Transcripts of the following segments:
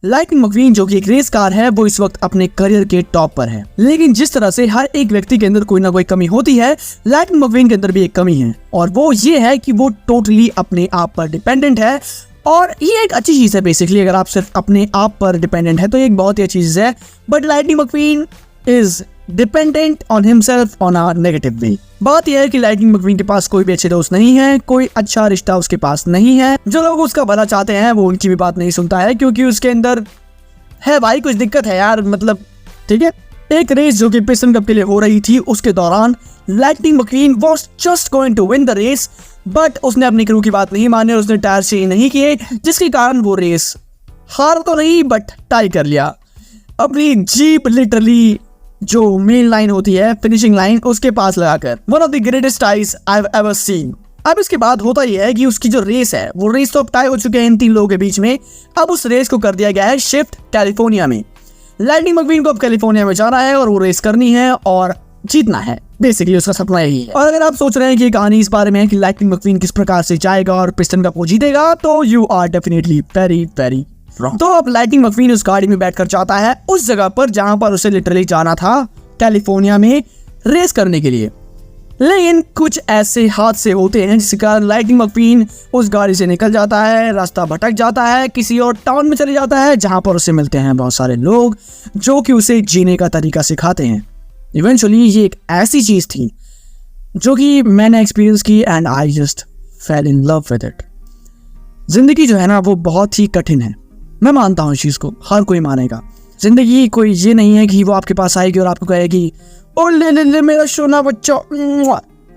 Lightning मकवीन जो कि एक रेस कार है वो इस वक्त अपने करियर के टॉप पर है, लेकिन जिस तरह से हर एक व्यक्ति के अंदर कोई ना कोई कमी होती है, लाइटनिंग मकवीन के अंदर भी एक कमी है और वो ये है कि वो टोटली अपने आप पर डिपेंडेंट है। और ये एक अच्छी चीज है बेसिकली, अगर आप सिर्फ अपने आप पर डिपेंडेंट है तो ये एक बहुत ही अच्छी चीज है। But lightning McQueen is dependent on himself on a negative way. बात यह है कि लाइटनिंग मकवीन के पास कोई भी अच्छे दोस्त नहीं है, कोई अच्छा रिश्ता उसके पास नहीं है। जो लोग उसका भला चाहते हैं वो उनकी भी बात नहीं सुनता है, क्योंकि उसके अंदर है भाई कुछ दिक्कत है यार, मतलब ठीक है। एक रेस जो कि पिस्टन कप के लिए हो रही थी, उसके दौरान lightning McQueen was just going to win the race, but उसने अपनी क्रू की बात नहीं मानी और उसने टायर चेंज नहीं किए, जिसके कारण वो रेस हार तो नहीं बट टाई कर लिया। अपनी जीप लिटरली जो मेन लाइन होती है, फिनिशिंग लाइन, उसके पास लगाकर। One of the greatest ties I have ever seen. अब इसके बाद होता यह है कि उसकी जो रेस है, वो रेस तो अब टाई हो चुके हैं इन तीन लोगों के बीच में। अब उस रेस को कर दिया गया है शिफ्ट कैलिफोर्निया में। लाइटनिंग मकवीन को अब कैलिफोर्निया में जाना है और वो रेस करनी है और जीतना है, बेसिकली उसका सपना यही है। और अगर आप सोच रहे हैं कि ये कहानी इस बारे में है कि लाइटनिंग मकवीन किस प्रकार से जाएगा और पिस्टन कप को जीतेगा, तो you are definitely very very wrong. तो अब लाइटनिंग मकवीन उस गाड़ी में बैठकर जाता है उस जगह पर जहां पर उसे लिटरली जाना था, कैलिफोर्निया में रेस करने के लिए। लेकिन कुछ ऐसे हादसे होते हैं जिसके कारण लाइटनिंग मकवीन उस गाड़ी से निकल जाता है, रास्ता भटक जाता है, किसी और टाउन में चले जाता है जहां पर उसे मिलते हैं बहुत सारे लोग जो कि उसे जीने का तरीका सिखाते हैं। इवेंचुअली ये एक ऐसी चीज थी जो कि मैंने एक्सपीरियंस की and I just fail in love with it. जिंदगी जो है ना वो बहुत ही कठिन है, मैं मानता हूँ इस चीज को, हर कोई मानेगा। जिंदगी कोई ये नहीं है कि वो आपके पास आएगी और आपको कहेगी ओ ले ले ले मेरा सोना बच्चा,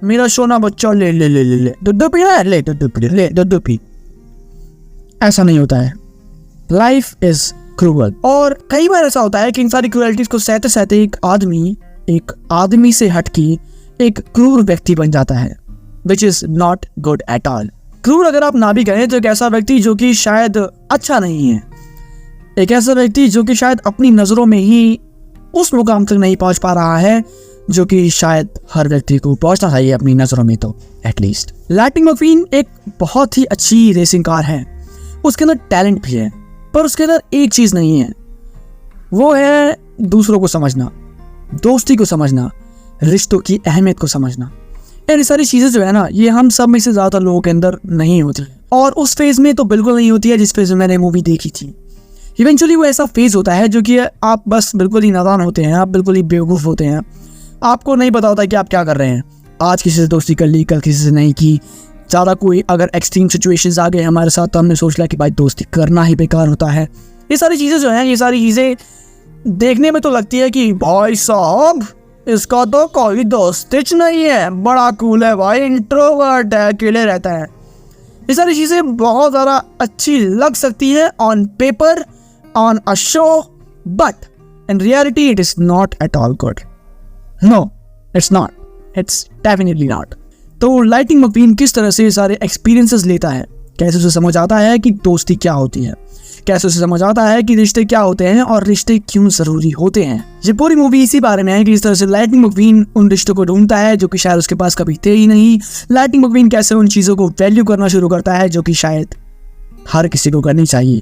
मेरा सोना बच्चा, ले ले ले ले ले दूध पीना है, ले दूध पी, ले दूध पी। ऐसा नहीं होता है। लाइफ इज क्रूअल और कई बार ऐसा होता है कि इन सारी क्रूअलिटीज को सहते सहते एक आदमी से हटके एक क्रूर व्यक्ति बन जाता है, which is not good at all. क्रूर अगर आप ना भी कहें तो एक ऐसा व्यक्ति जो कि शायद अच्छा नहीं है, एक ऐसा व्यक्ति जो कि शायद अपनी नजरों में ही उस मुकाम तक नहीं पहुंच पा रहा है जो कि शायद हर व्यक्ति को पहुंचना चाहिए अपनी नजरों में, तो एटलीस्ट। लाइटनिंग मकवीन एक बहुत ही अच्छी रेसिंग कार है, उसके अंदर टैलेंट भी है, पर उसके अंदर एक चीज नहीं है, वो है दूसरों को समझना, दोस्ती को समझना, रिश्तों की अहमियत को समझना। ये सारी चीजें जो है ना, ये हम सब में से ज्यादा लोगों के अंदर नहीं होती, और उस फेज में तो बिल्कुल नहीं होती है जिस फेज में मैंने मूवी देखी थी। इवेंचुअली वो ऐसा फेज होता है जो कि आप बस बिल्कुल ही नादान होते हैं, आप बिल्कुल ही बेवकूफ़ होते हैं, आपको नहीं पता होता कि आप क्या कर रहे हैं। आज किसी से दोस्ती कर ली, कल किसी से नहीं की, ज़्यादा कोई अगर एक्सट्रीम सिचुएशंस आ गए हमारे साथ तो हमने सोच लिया कि भाई दोस्ती करना ही बेकार होता है। ये सारी चीज़ें जो हैं, ये सारी चीज़ें देखने में तो लगती है कि भाई साहब इसका तो कोई दोस्तिच नहीं है, बड़ा कूल है भाई, इंट्रोवर्ट है, अकेले रहता है। ये सारी चीज़ें बहुत ज़्यादा अच्छी लग सकती है on paper, on a show, but in reality it is not at all good. No, it's not. It's definitely not. तो लाइटनिंग मकवीन किस तरह से सारे एक्सपीरियंसेस लेता है, कैसे उसे समझ आता है कि दोस्ती क्या होती है, कैसे उसे समझ आता है कि रिश्ते क्या होते हैं और रिश्ते क्यों जरूरी होते हैं। ये पूरी मूवी इसी बारे में है कि इस तरह से लाइटनिंग मकवीन उन रिश्तों को ढूंढता है जो कि शायद उसके पास कभी थे ही नहीं। लाइटनिंग मकवीन कैसे उन चीज़ों को वैल्यू करना शुरू करता है जो कि शायद हर किसी को करनी चाहिए,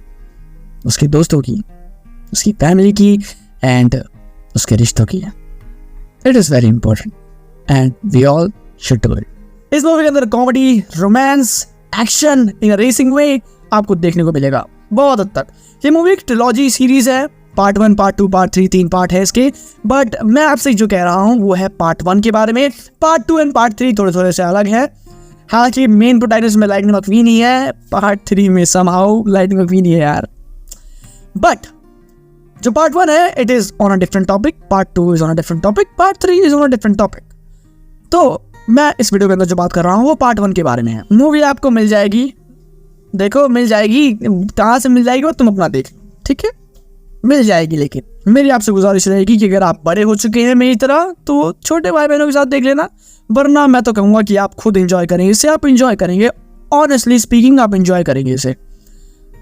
उसके दोस्तों की, उसकी फैमिली की एंड उसके रिश्तों की। It is very important and we all should do it. इस मूवी के अंदर comedy, romance, action in a racing way आपको देखने को मिलेगा बहुत हद तक। ये मूवी एक ट्रिलॉजी सीरीज है, पार्ट 1, पार्ट 2, पार्ट 3, 3 पार्ट है इसके, बट मैं आपसे जो कह रहा हूँ वो है पार्ट 1 के बारे में। पार्ट 2 एंड पार्ट 3 थोड़े थोड़े से अलग है। हालांकि मेन प्रोटैगनिस्ट में लाइटनिंग मकवीन ही है, पार्ट 3 में समहाउ लाइटनिंग मकवीन ही है यार। बट जो पार्ट 1 है it is on a different topic, part 2 is on a different topic, part 3 is on a different topic. तो मैं इस वीडियो के अंदर जो बात कर रहा हूँ वो पार्ट 1 के बारे में है। मूवी आपको मिल जाएगी, देखो मिल जाएगी, कहाँ से मिल जाएगी वो तुम अपना देख लो, ठीक है, मिल जाएगी। लेकिन मेरी आपसे गुजारिश रहेगी कि अगर आप बड़े हो चुके हैं मेरी तरह तो छोटे भाई बहनों के साथ देख लेना, वरना मैं तो कहूँगा कि आप खुद एंजॉय करेंगे इसे, आप एंजॉय करेंगे, ऑनेस्टली स्पीकिंग आप एंजॉय करेंगे इसे।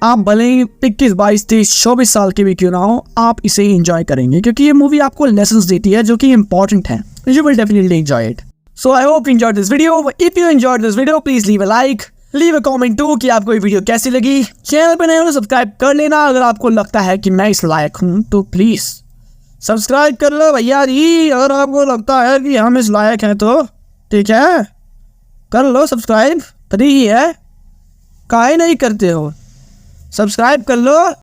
आप भले ही 21, 22, 23, 24 साल के भी क्यों ना हो, आप इसे एंजॉय करेंगे क्योंकि ये मूवी आपको लेसन्स देती है जो कि इंपॉर्टेंट है। You will definitely enjoy it. So I hope you enjoyed this video. If you enjoyed this video please leave a like, leave a comment too कि आपको ये वीडियो कैसी लगी। चैनल पे नए हो तो सब्सक्राइब कर लेना। अगर आपको लगता है कि मैं इस लायक हूँ तो प्लीज सब्सक्राइब कर लो भैया जी। अगर आपको लगता है कि हम इस लायक हैं तो ठीक है, कर लो सब्सक्राइब। फ्री ही है, काहे नहीं करते हो, सब्सक्राइब कर लो।